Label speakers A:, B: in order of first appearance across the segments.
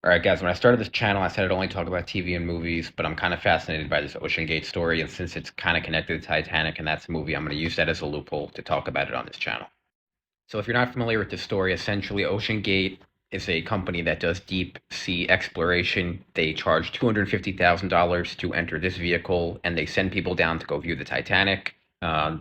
A: All right, guys, when I started this channel, I said I'd only talk about TV and movies, but I'm kind of fascinated by this OceanGate story, and since it's kind of connected to Titanic and that's a movie, I'm going to use that as a loophole to talk about it on this channel. So, if you're not familiar with the story, essentially, OceanGate is a company that does deep sea exploration. They charge $250,000 to enter this vehicle, and they send people down to go view the Titanic.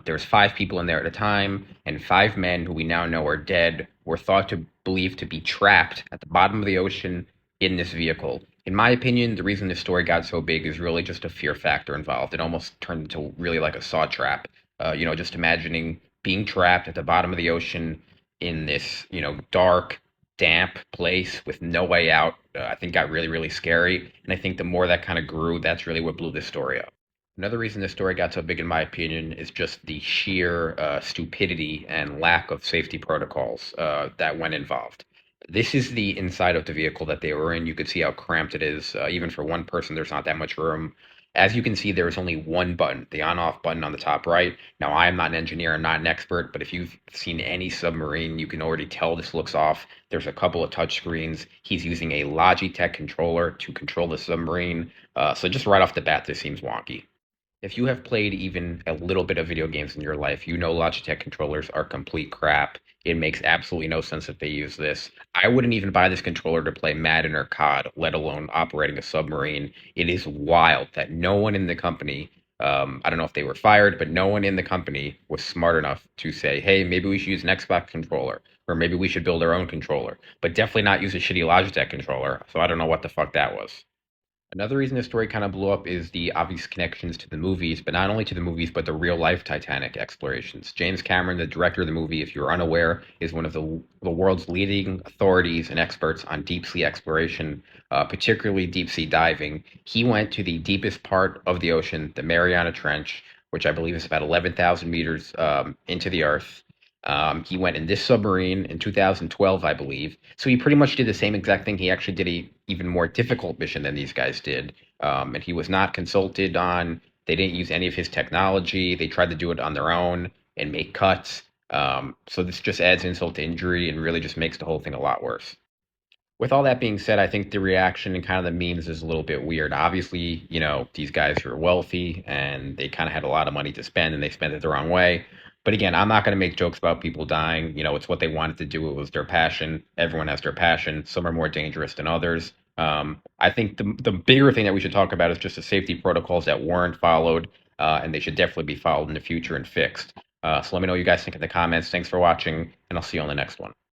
A: There's five people in there at a time, and five men who we now know are dead were thought to believe to be trapped at the bottom of the ocean in this vehicle. In my opinion, the reason this story got so big is really just a fear factor involved. It almost turned into really like a saw trap. Just imagining being trapped at the bottom of the ocean in this, dark, damp place with no way out, I think got really, really scary. And I think the more that kind of grew, that's really what blew this story up. Another reason this story got so big, in my opinion, is just the sheer stupidity and lack of safety protocols that went involved. This is the inside of the vehicle that they were in. You could see how cramped it is. Even for one person, there's not that much room. As you can see, there is only one button, the on-off button on the top right. Now, I am not an engineer, I'm not an expert, but if you've seen any submarine, you can already tell this looks off. There's a couple of touch screens. He's using a Logitech controller to control the submarine. So just right off the bat, this seems wonky. If you have played even a little bit of video games in your life, you know Logitech controllers are complete crap. It makes absolutely no sense that they use this. I wouldn't even buy this controller to play Madden or COD, let alone operating a submarine. It is wild that no one in the company, I don't know if they were fired, but no one in the company was smart enough to say, hey, maybe we should use an Xbox controller, or maybe we should build our own controller, but definitely not use a shitty Logitech controller. So I don't know what the fuck that was. Another reason this story kind of blew up is the obvious connections to the movies, but not only to the movies, but the real life Titanic explorations. James Cameron, the director of the movie, if you're unaware, is one of the world's leading authorities and experts on deep sea exploration, particularly deep sea diving. He went to the deepest part of the ocean, the Mariana Trench, which I believe is about 11,000 meters into the earth. He went in this submarine in 2012, I believe. So he pretty much did the same exact thing. He actually did a even more difficult mission than these guys did. And he was not consulted on. They didn't use any of his technology. They tried to do it on their own and make cuts. So this just adds insult to injury and really just makes the whole thing a lot worse. With all that being said, I think the reaction and kind of the memes is a little bit weird. Obviously, these guys are wealthy and they kind of had a lot of money to spend and they spent it the wrong way. But again, I'm not going to make jokes about people dying. It's what they wanted to do. It was their passion. Everyone has their passion. Some are more dangerous than others. I think the bigger thing that we should talk about is just the safety protocols that weren't followed, and they should definitely be followed in the future and fixed. So let me know what you guys think in the comments. Thanks for watching, and I'll see you on the next one.